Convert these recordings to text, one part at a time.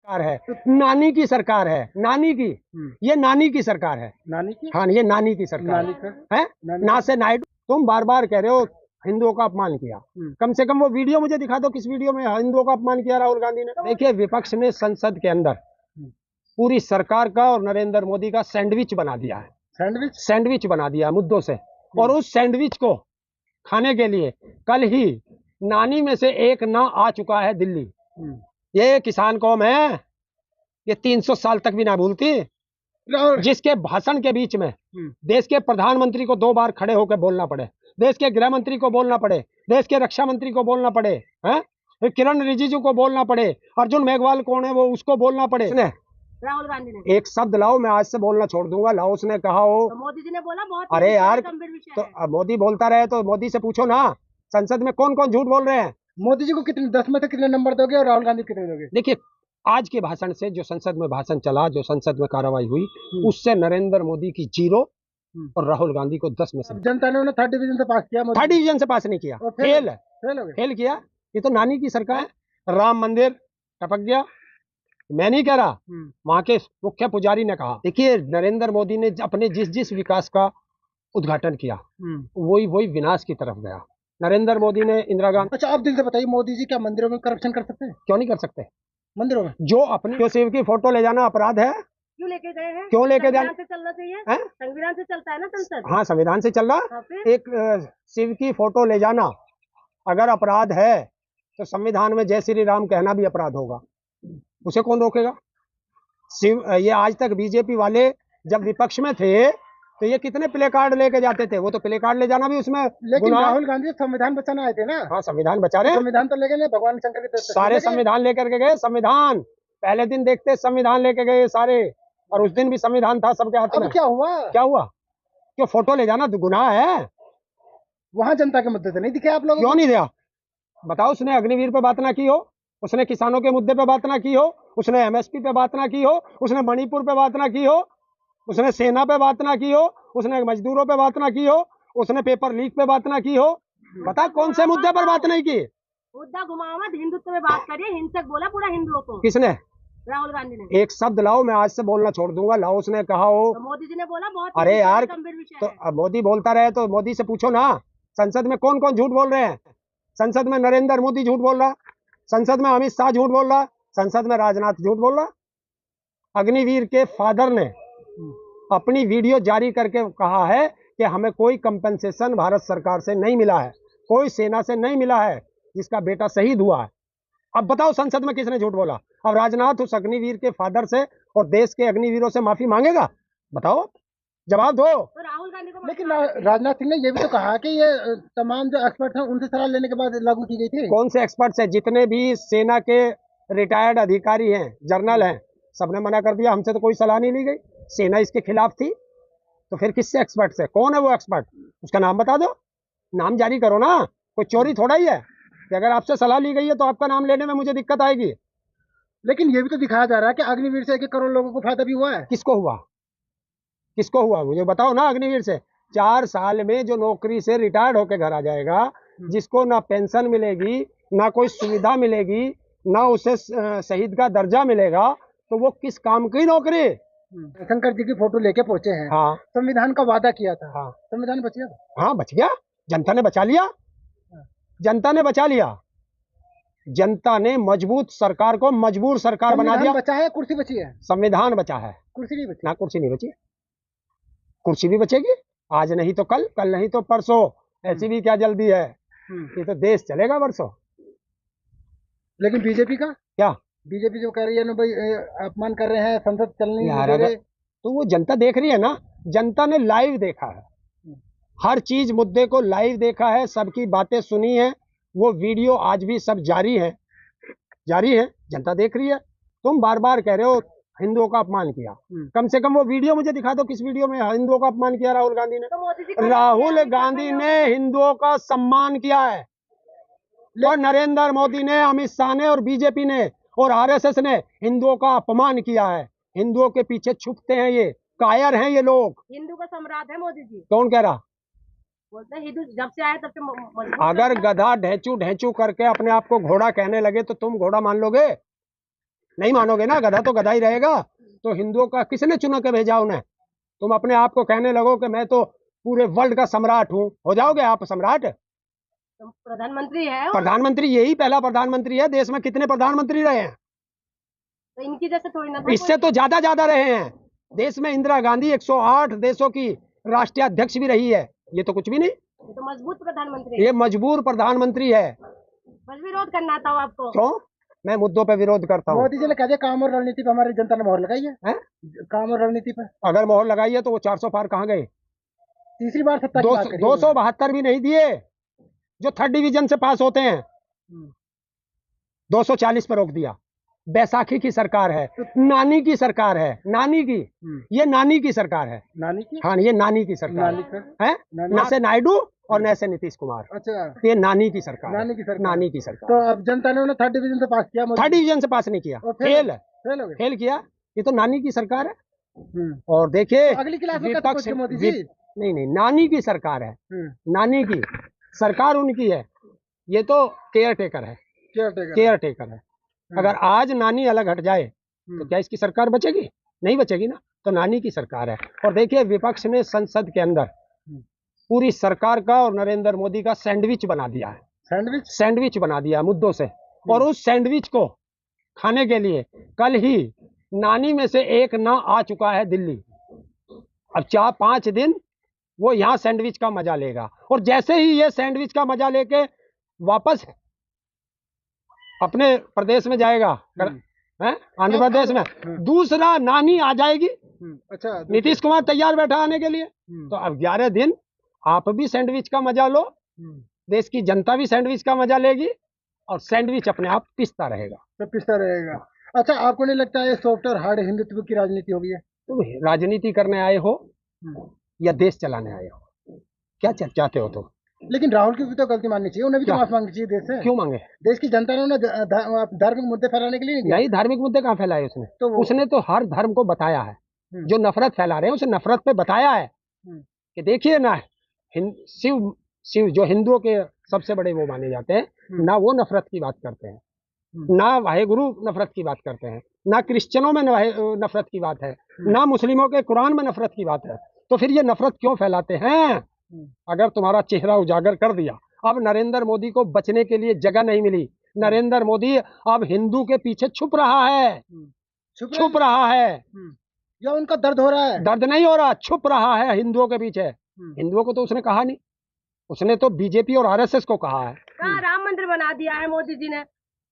सरकार है, नानी की सरकार है, नानी की। ये नानी की सरकार है, नानी की। हाँ ये नानी की सरकार है ना से नायडू। तुम बार बार कह रहे हो हिंदुओं का अपमान किया, कम से कम वो वीडियो मुझे दिखा दो, किस वीडियो में हिंदुओं का अपमान किया राहुल गांधी ने। देखिए, विपक्ष ने संसद के अंदर पूरी सरकार का और नरेंद्र मोदी का सैंडविच बना दिया है, सैंडविच बना दिया मुद्दों से। और उस सैंडविच को खाने के लिए कल ही नानी में से एक ना आ चुका है दिल्ली। ये किसान कौम है, ये 300 साल तक भी ना भूलती, जिसके भाषण के बीच में देश के प्रधानमंत्री को 2 बार खड़े होकर बोलना पड़े, देश के गृह मंत्री को बोलना पड़े, देश के रक्षा मंत्री को बोलना पड़े, हैं? किरण रिजिजू को बोलना पड़े, अर्जुन मेघवाल कौन है वो उसको बोलना पड़े। राहुल गांधी ने एक शब्द लाओ, मैं आज से बोलना छोड़ दूंगा। लाओ उसने कहा हो तो मोदी जी ने बोला बहुत अरे यार, गंभीर विषय तो है। अब मोदी बोलता रहे तो मोदी से पूछो ना, संसद में कौन कौन झूठ बोल रहे हैं। मोदी जी को कितने 10 में से कितने नंबर दोगे और राहुल गांधी कितने दोगे? देखिए, आज के भाषण से, जो संसद में भाषण चला, जो संसद में कार्रवाई हुई, उससे नरेंद्र मोदी की 0 और राहुल गांधी को 10 में से। जनता ने उन्हें 3rd डिवीजन से पास किया, 3rd डिवीजन से पास नहीं किया, फेल है, फेल हो गए। फेल किया। ये तो नानी की सरकार है। राम मंदिर टपक गया, मैं नहीं कह रहा, वहां के मुख्य पुजारी ने कहा। देखिए, नरेंद्र मोदी ने अपने जिस जिस विकास का उद्घाटन किया वही विनाश की तरफ गया। नरेंद्र मोदी ने इंदिरा गांधी। अच्छा, आप दिल से बताइए, मोदी जी क्या मंदिरों में करप्शन कर सकते हैं? क्यों नहीं कर सकते? मंदिरों में जो शिव की फोटो ले जाना अपराध है, क्यों लेके गए हैं? क्यों लेके जाना? संविधान से चलना चाहिए, है? संविधान से चलता है ना संसद। हाँ, संविधान से चल रहा। हाँ, फिर? एक शिव की फोटो ले जाना अगर अपराध है तो संविधान में जय श्री राम कहना भी अपराध होगा, उसे कौन रोकेगा? ये आज तक बीजेपी वाले जब विपक्ष में थे तो ये कितने प्ले कार्ड लेके जाते थे, वो तो प्ले कार्ड ले जाना भी उसमें। लेकिन राहुल गांधी संविधान बचाना आए थे ना। हाँ, संविधान बचा रहे, संविधान तो लेके नहीं, भगवान शंकर की तरफ सारे संविधान लेकर के गए। संविधान पहले दिन देखते संविधान लेके गए सारे, और उस दिन भी संविधान था सबके हाथ में। क्या हुआ? क्या हुआ? क्यों फोटो ले जाना गुनाह है? वहां जनता के मुद्दे से नहीं दिखे आप लोग? क्यों नहीं दिया? बताओ, उसने अग्निवीर पे बात ना की हो, उसने किसानों के मुद्दे पे बात ना की हो, उसने एमएसपी पे बात ना की हो, उसने मणिपुर पे बात ना की हो, उसने सेना पे बात ना की हो, उसने मजदूरों पे बात ना की हो, उसने पेपर लीक पे बात ना की हो। बता कौन से मुद्दे पर बात नहीं की? मुद्दा घुमाओ मत, हिंदुत्व में बात करिए। हिंसक बोला पूरा हिंदुओं को। किसने? राहुल गांधी ने। एक शब्द लाओ, मैं आज से बोलना छोड़ दूंगा। लाओ उसने कहा हो तो मोदी जी ने बोला बहुत अरे यार, गंभीर विषय तो है। अब मोदी बोलता रहे तो मोदी से पूछो ना, संसद में कौन कौन झूठ बोल रहे हैं। संसद में नरेंद्र मोदी झूठ बोल रहा, संसद में अमित शाह झूठ बोल रहा, संसद में राजनाथ झूठ बोल रहा। अग्निवीर के फादर ने अपनी वीडियो जारी करके कहा है कि हमें कोई कंपनसेशन भारत सरकार से नहीं मिला है, कोई सेना से नहीं मिला है, जिसका बेटा शहीद हुआ है। अब बताओ संसद में किसने झूठ बोला? अब राजनाथ उस अग्निवीर के फादर से और देश के अग्निवीरों से माफी मांगेगा? बताओ, जवाब दो। तो राहुल गांधी को लेकिन राजनाथ सिंह ने यह भी तो कहा कि ये तमाम जो एक्सपर्ट हैं उनसे सलाह लेने के बाद लागू की गई थी। कौन से एक्सपर्ट्स हैं? जितने भी सेना के रिटायर्ड अधिकारी हैं, जर्नल हैं, सबने मना कर दिया, हमसे तो कोई सलाह नहीं ली गई। सेना इसके खिलाफ थी, तो फिर किससे एक्सपर्ट है? कौन है वो एक्सपर्ट? उसका नाम बता दो, नाम जारी करो ना। कोई चोरी थोड़ा ही है कि अगर आपसे सलाह ली गई है तो आपका नाम लेने में मुझे दिक्कत आएगी। लेकिन ये भी तो दिखाया जा रहा है कि अग्निवीर से 1 करोड़ लोगों को फायदा भी हुआ है। किसको हुआ? किसको हुआ मुझे बताओ ना। अग्निवीर से 4 साल में जो नौकरी से रिटायर्ड होकर घर आ जाएगा, जिसको ना पेंशन मिलेगी, ना कोई सुविधा मिलेगी, ना उसे शहीद का दर्जा मिलेगा, तो वो किस काम की नौकरी? शंकर जी की फोटो लेके पहुंचे हैं। हाँ, संविधान का वादा किया था। हाँ, संविधान बच गया। हाँ बच गया, जनता ने बचा लिया, जनता ने बचा लिया। जनता ने मजबूत सरकार को मजबूर सरकार बना दिया। बचा है, कुर्सी बची है। संविधान बचा है, कुर्सी नहीं बची। ना कुर्सी नहीं बची। कुर्सी भी बचेगी, आज नहीं तो कल, कल नहीं तो परसों। ऐसी भी क्या जल्दी है? ये तो देश चलेगा वर्षों। लेकिन बीजेपी का क्या? बीजेपी जो कह रही है ना भाई, अपमान कर रहे हैं, संसद चलने नहीं दे रहे। तो वो जनता देख रही है ना, जनता ने लाइव देखा है, हर चीज मुद्दे को लाइव देखा है, सबकी बातें सुनी है, वो वीडियो आज भी सब जारी है, जारी है, जनता देख रही है। तुम बार बार कह रहे हो हिंदुओं का अपमान किया, कम से कम वो वीडियो मुझे दिखा दो, किस वीडियो में हिंदुओं का अपमान किया राहुल गांधी ने। तो राहुल गांधी ने हिंदुओं का सम्मान किया है, और नरेंद्र मोदी ने, अमित शाह ने और बीजेपी ने और आरएसएस ने हिंदुओं का अपमान किया है। हिंदुओं के पीछे छुपते हैं, ये कायर हैं ये लोग। हिंदू का सम्राट है मोदी जी। कौन कह रहा? बोलते हैं हिंदू जब से आए तब से अगर गधा ढेंचू ढेंचू करके अपने आप को घोड़ा कहने लगे तो तुम घोड़ा मान लोगे? नहीं मानोगे ना, गधा तो गधा ही रहेगा। तो हिंदुओं का किसने चुना के भेजा उन्हें? तुम अपने आप को कहने लगो कि मैं तो पूरे वर्ल्ड का सम्राट हूँ, हो जाओगे आप सम्राट? तो प्रधानमंत्री है वो। प्रधानमंत्री यही पहला प्रधानमंत्री है। देश में कितने प्रधानमंत्री रहे हैं? तो इनकी जैसे थोड़ी ना था इससे कोई। तो ज्यादा रहे हैं। देश में इंदिरा गांधी 108 देशों की राष्ट्रीय अध्यक्ष भी रही है। ये तो कुछ भी नहीं, ये तो मजबूत प्रधानमंत्री है। ये मजबूर प्रधानमंत्री है। बस विरोध करना था आपको। क्यों? मैं मुद्दों पे विरोध करता हूँ। मोदी जी ने कहा काम और रणनीति पे हमारी जनता ने मोहर लगाई है। काम और रणनीति पे अगर मोहर लगाई है तो वो 400 पार कहाँ गए? तीसरी बार सत्ता की बात करी। 272 भी नहीं दिए जो थर्ड डिवीजन से पास होते हैं, 240 पर रोक दिया। बैसाखी की सरकार है, नानी की सरकार है, नानी की, ये नानी की सरकार है। नानी की? हाँ, ये नानी की सरकार है, ना से नायडू और न से नीतीश कुमार। अच्छा, ये नानी की सरकार, नानी की सरकार, नानी की सरकार। तो अब जनता ने उन्हें थर्ड डिवीजन से पास किया। थर्ड डिवीजन से पास नहीं किया, फेल किया। ये तो नानी की सरकार है। और देखिए तो अगली क्लास में विपक्ष, मोदी जी नहीं, नानी की सरकार है, नानी की सरकार उनकी है। ये तो केयर टेकर है, केयर टेकर है। अगर आज नानी अलग हट जाए तो क्या इसकी सरकार बचेगी? नहीं बचेगी ना। तो नानी की सरकार है। और देखिए विपक्ष ने संसद के अंदर पूरी सरकार का और नरेंद्र मोदी का सैंडविच बना दिया है, सैंडविच बना दिया मुद्दों से। और उस सैंडविच को खाने के लिए कल ही नानी में से एक ना आ चुका है दिल्ली। अब 4-5 दिन वो यहाँ सैंडविच का मजा लेगा। और जैसे ही ये सैंडविच का मजा लेके वापस अपने प्रदेश में जाएगा, आंध्र प्रदेश में, दूसरा नानी आ जाएगी। अच्छा, नीतीश कुमार तैयार बैठा आने के लिए। तो अब 11 दिन आप भी सैंडविच का मजा लो, देश की जनता भी सैंडविच का मजा लेगी, और सैंडविच अपने आप पिसता रहेगा। अच्छा, आपको नहीं लगता है सॉफ्ट और हार्ड हिंदुत्व की राजनीति हो गई है? तुम राजनीति करने आए हो या देश चलाने आए हो? क्या चाहते हो तुम? लेकिन राहुल की भी तो गलती माननी चाहिए, उन्हें भी तो माफी मांगनी चाहिए देश से। क्यों मांगे? देश की जनता ने उन्हें धार्मिक मुद्दे फैलाने के लिए नहीं, धार्मिक मुद्दे कहाँ फैलाए उसने? तो उसने तो हर धर्म को बताया है। जो नफरत फैला रहे हैं उसे नफरत पे बताया है कि देखिए ना, शिव जो हिंदुओं के सबसे बड़े वो माने जाते हैं ना, वो नफरत की बात करते हैं, ना वाहेगुरु नफरत की बात करते हैं, ना क्रिश्चियनों में नफरत की बात है, ना मुस्लिमों के कुरान में नफरत की बात है। तो फिर ये नफरत क्यों फैलाते हैं? अगर तुम्हारा चेहरा उजागर कर दिया, अब नरेंद्र मोदी को बचने के लिए जगह नहीं मिली। नरेंद्र मोदी अब हिंदू के पीछे छुप रहा है, छुप रहा है, या उनका दर्द हो रहा है? दर्द नहीं हो रहा, छुप रहा है हिंदुओं के पीछे। हिंदुओं को तो उसने कहा नहीं, उसने तो बीजेपी और आरएसएस को कहा है। राम मंदिर बना दिया है मोदी जी ने,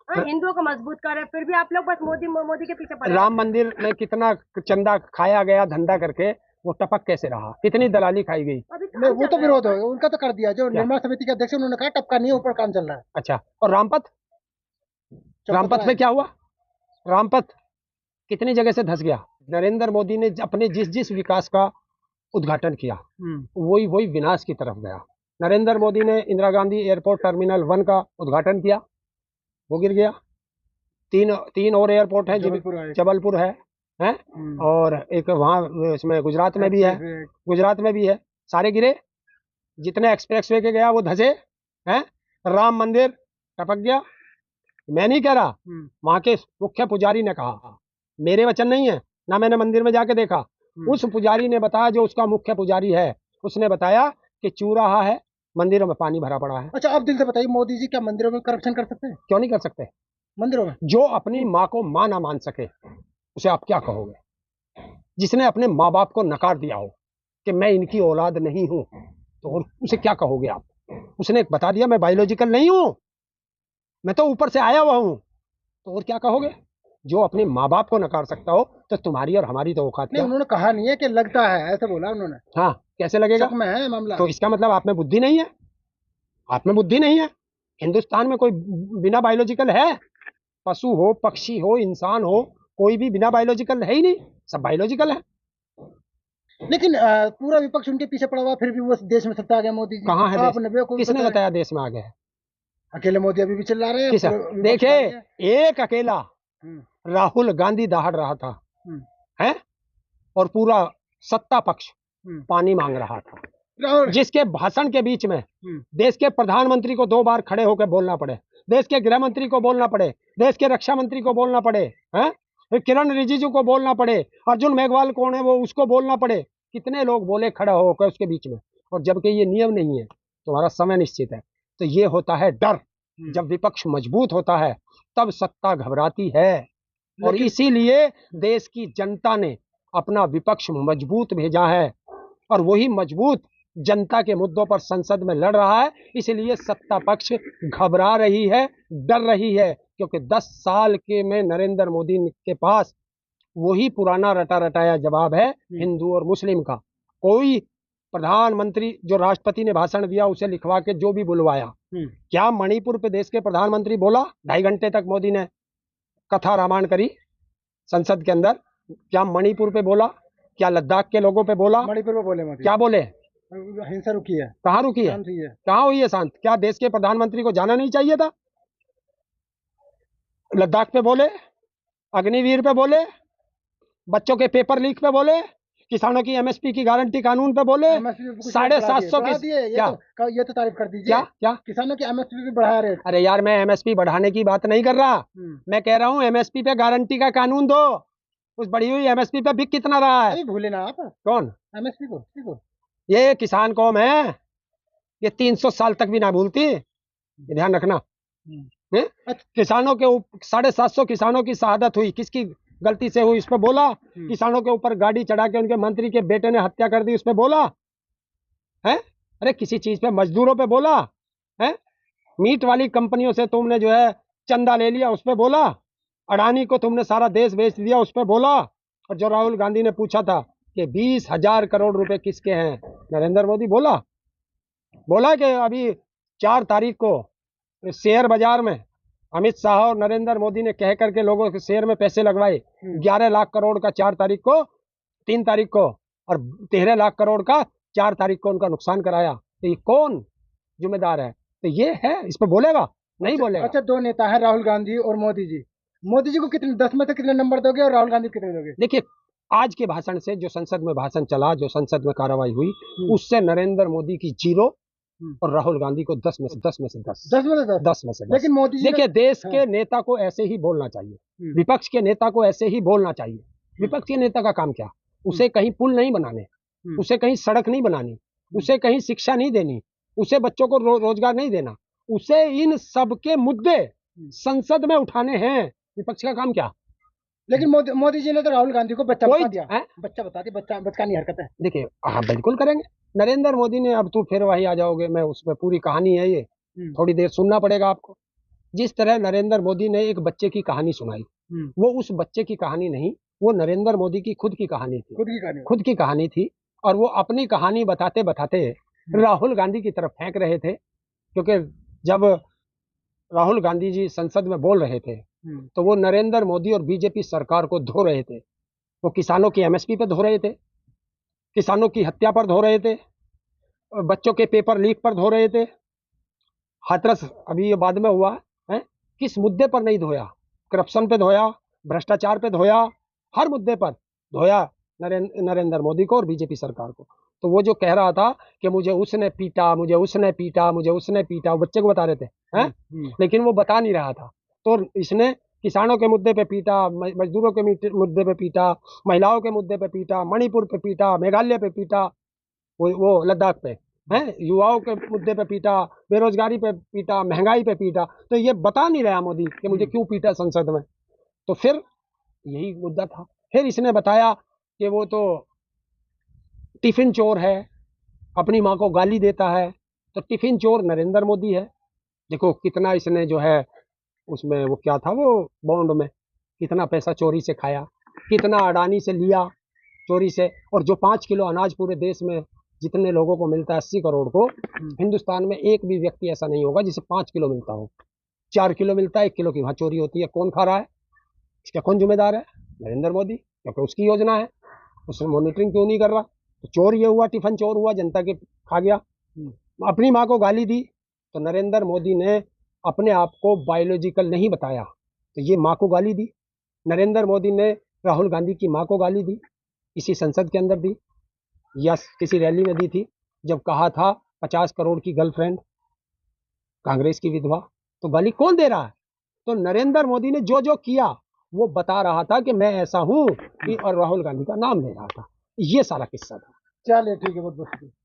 हिंदुओं को मजबूत कर रहे, फिर भी आप लोग बस मोदी के पीछे पड़े। राम मंदिर में कितना चंदा खाया गया धंधा करके, वो टपक कैसे रहा? कितनी दलाली खाई गई? वो तो विरोध हो, उनका तो कर दिया। जो निर्माण समिति के अध्यक्ष उन्होंने कहा टपका नहीं है, ऊपर काम चल रहा है। अच्छा, और रामपथ में क्या हुआ? रामपथ कितनी जगह से धस गया। नरेंद्र मोदी ने अपने जिस विकास का उद्घाटन किया वही विनाश की तरफ गया। नरेंद्र मोदी ने इंदिरा गांधी एयरपोर्ट टर्मिनल 1 का उद्घाटन किया, वो गिर गया। तीन और एयरपोर्ट है, जबलपुर है, और एक वहाँ इसमें गुजरात में भी है, सारे गिरे। जितने एक्सप्रेसवे के गया वो धसे हैं। राम मंदिर टपक गया। मैं नहीं कह रहा, वहां के मुख्य पुजारी ने कहा, मेरे वचन नहीं है ना, मैंने मंदिर में जाके देखा। उस पुजारी ने बताया, जो उसका मुख्य पुजारी है, उसने बताया कि चूराहा है, मंदिरों में पानी भरा पड़ा है। अच्छा, आप दिल से बताइए, मोदी जी क्या मंदिरों में करप्शन कर सकते हैं? क्यों नहीं कर सकते? मंदिरों में जो अपनी माँ को माँ ना मान सके उसे आप क्या कहोगे? जिसने अपने माँ बाप को नकार दिया हो कि मैं इनकी औलाद नहीं हूं, तो उसे क्या कहोगे आप? उसने बता दिया मैं बायोलॉजिकल नहीं हूं, मैं तो ऊपर से आया हुआ हूं, तो और क्या कहोगे? जो अपने माँ बाप को नकार सकता हो तो तुम्हारी और हमारी तो औकात क्या? उन्होंने कहा नहीं है कि लगता है, ऐसा बोला उन्होंने। हाँ, कैसे लगेगा? में है मामला। तो इसका मतलब आप में बुद्धि नहीं है, आप में बुद्धि नहीं है। हिंदुस्तान में कोई बिना बायोलॉजिकल है? पशु हो, पक्षी हो, इंसान हो, कोई भी बिना बायोलॉजिकल है ही नहीं, सब बायोलॉजिकल है। लेकिन पूरा विपक्ष उनके पीछे पड़ा हुआ, फिर भी वो देश में सत्ता आ गया मोदी जी। कहाँ है? किसने बताया देश में आ गया? अकेले मोदी अभी भी चिल्ला रहे हैं। देखिए, एक अकेला राहुल गांधी दहाड़ रहा था, है, और पूरा सत्ता पक्ष पानी मांग रहा था, जिसके भाषण के बीच में देश के प्रधानमंत्री को 2 बार खड़े होकर बोलना पड़े। देश के गृह मंत्री को बोलना पड़े, देश के रक्षा मंत्री को बोलना पड़े, हैं? फिर किरण रिजिजू को बोलना पड़े, अर्जुन मेघवाल कौन है वो उसको बोलना पड़े, कितने लोग बोले खड़ा होकर उसके बीच में। और जबकि ये नियम नहीं है, तुम्हारा समय निश्चित है। तो ये होता है डर। जब विपक्ष मजबूत होता है तब सत्ता घबराती है, और इसीलिए देश की जनता ने अपना विपक्ष मजबूत भेजा है, और वही मजबूत जनता के मुद्दों पर संसद में लड़ रहा है। इसलिए सत्ता पक्ष घबरा रही है, डर रही है, क्योंकि 10 साल के में नरेंद्र मोदी के पास वही पुराना रटा रटाया जवाब है हिंदू और मुस्लिम का। कोई प्रधानमंत्री जो राष्ट्रपति ने भाषण दिया उसे लिखवा के जो भी बुलवाया, क्या मणिपुर पे देश के प्रधानमंत्री बोला? 2.5 घंटे तक मोदी ने कथा रामायण करी संसद के अंदर। क्या मणिपुर पे बोला? क्या लद्दाख के लोगों पे बोला? मणिपुर में बोले मोदी, क्या बोले? हिंसा रुकी है। कहाँ रुकी है? कहाँ हुई है शांत? क्या देश के प्रधानमंत्री को जाना नहीं चाहिए था? लद्दाख पे बोले, अग्निवीर पे बोले, बच्चों के पेपर लीक पे बोले, किसानों की एमएसपी की गारंटी कानून पे बोले, 750 के ये तो तारीफ कर दीजिए। क्या किसानों की एमएसपी भी बढ़ाया रेट? अरे यार, मैं एमएसपी बढ़ाने की बात नहीं कर रहा, मैं कह रहा हूँ एमएसपी पे गारंटी का कानून दो। उस बढ़ी हुई एमएसपी पे बिक कितना रहा है? भूले ना आप। कौन? एमएसपी को ये किसान कौम है, ये 300 साल तक भी ना भूलती, ये ध्यान रखना। किसानों के 750 किसानों की शहादत हुई, किसकी गलती से हुई? इस पे बोला। किसानों के ऊपर गाड़ी चढ़ा के उनके मंत्री के बेटे ने हत्या कर दी, उस पे बोला है? अरे किसी चीज पे, मजदूरों पे बोला है? मीट वाली कंपनियों से तुमने जो है चंदा ले लिया, उस पे बोला। अडानी को तुमने सारा देश बेच दिया, उस पे बोला। और जो राहुल गांधी ने पूछा था कि 20,000 करोड़ रुपए किसके हैं, नरेंद्र मोदी बोला कि अभी 4 तारीख को शेयर बाजार में अमित शाह और नरेंद्र मोदी ने कह करके लोगों के शेयर में पैसे लगवाए, 11 लाख करोड़ का 4 तारीख को, 3 तारीख को, और 13 लाख करोड़ का 4 तारीख को उनका नुकसान कराया। तो ये कौन जिम्मेदार है? तो ये है, इस पर बोलेगा? नहीं बोलेगा। अच्छा, 2 नेता है, राहुल गांधी और मोदी जी। मोदी जी को कितने, 10 में से कितने नंबर दोगे और राहुल गांधी कितने दोगे? देखिए, आज के भाषण से, जो संसद में भाषण चला, जो संसद में कार्रवाई हुई, उससे नरेंद्र मोदी की 0 और राहुल गांधी को 10 में से 10 में से 10 10 में से 10 में से 10। लेकिन मोदी जी, देखिए, देश के नेता को ऐसे ही बोलना चाहिए, विपक्ष के नेता को ऐसे ही बोलना चाहिए। विपक्ष के नेता का काम क्या? उसे कहीं पुल नहीं बनाने, उसे कहीं सड़क नहीं बनानी, उसे कहीं शिक्षा नहीं देनी, उसे बच्चों को रोजगार नहीं देना, उसे इन सब के मुद्दे संसद में उठाने हैं। विपक्ष का काम क्या? लेकिन मोदी जी ने तो राहुल गांधी को बच्चा बता दिया, बच्चा बता दिया, बचकानी हरकत है। देखिए, हाँ बिल्कुल करेंगे नरेंद्र मोदी ने। अब तो फिर वही आ जाओगे, मैं उसमें पूरी कहानी है, ये थोड़ी देर सुनना पड़ेगा आपको। जिस तरह नरेंद्र मोदी ने एक बच्चे की कहानी सुनाई, वो उस बच्चे की कहानी नहीं, वो नरेंद्र मोदी की खुद की कहानी थी, खुद की कहानी थी। और वो अपनी कहानी बताते बताते राहुल गांधी की तरफ फेंक रहे थे, क्योंकि जब राहुल गांधी जी संसद में बोल रहे थे तो वो नरेंद्र मोदी और बीजेपी सरकार को धो रहे थे। वो किसानों की एमएसपी पे धो रहे थे, किसानों की हत्या पर धो रहे थे, बच्चों के पेपर लीक पर धो रहे थे। हाथरस अभी ये बाद में हुआ है, किस मुद्दे पर नहीं धोया? करप्शन पे धोया, भ्रष्टाचार पे धोया, हर मुद्दे पर धोया नरेंद्र मोदी को और बीजेपी सरकार को। तो वो जो कह रहा था कि मुझे उसने पीटा, मुझे उसने पीटा, मुझे उसने पीटा, वो बच्चे को बता रहे थे, हैं? लेकिन वो बता नहीं रहा था। तो इसने किसानों के मुद्दे पे पीटा, मजदूरों के मुद्दे पे पीटा, महिलाओं के मुद्दे पे पीटा, मणिपुर पे पीटा, मेघालय पे पीटा, वो लद्दाख पे हैं, युवाओं के मुद्दे पे पीटा, बेरोजगारी पे पीटा, महंगाई पे पीटा। तो ये बता नहीं रहा मोदी कि मुझे क्यों पीटा संसद में। तो फिर यही मुद्दा था। फिर इसने बताया कि वो तो टिफिन चोर है, अपनी माँ को गाली देता है। तो टिफिन चोर नरेंद्र मोदी है। देखो कितना इसने जो है उसमें, वो क्या था, वो बॉन्ड में कितना पैसा चोरी से खाया, कितना अडानी से लिया चोरी से। और जो 5 किलो अनाज पूरे देश में जितने लोगों को मिलता है 80 करोड़ को, हिंदुस्तान में एक भी व्यक्ति ऐसा नहीं होगा जिसे 5 किलो मिलता हो। 4 किलो मिलता है, 1 किलो की वहां चोरी होती है। कौन खा रहा है? इसका कौन जिम्मेदार है? नरेंद्र मोदी, क्योंकि उसकी योजना है। उसने मॉनिटरिंग क्यों नहीं कर रहा? तो चोर ये हुआ, टिफिन चोर हुआ, जनता के खा गया। अपनी माँ को गाली दी, तो नरेंद्र मोदी ने अपने आप को बायोलॉजिकल नहीं बताया, तो ये माँ को गाली दी। नरेंद्र मोदी ने राहुल गांधी की माँ को गाली दी, इसी संसद के अंदर दी या किसी रैली में दी थी, जब कहा था 50 करोड़ की गर्लफ्रेंड, कांग्रेस की विधवा। तो गाली कौन दे रहा है? तो नरेंद्र मोदी ने जो जो किया वो बता रहा था कि मैं ऐसा हूं, और राहुल गांधी का नाम ले रहा था। ये सारा किस्सा था। चलिए ठीक है, बहुत बहुत शुक्रिया।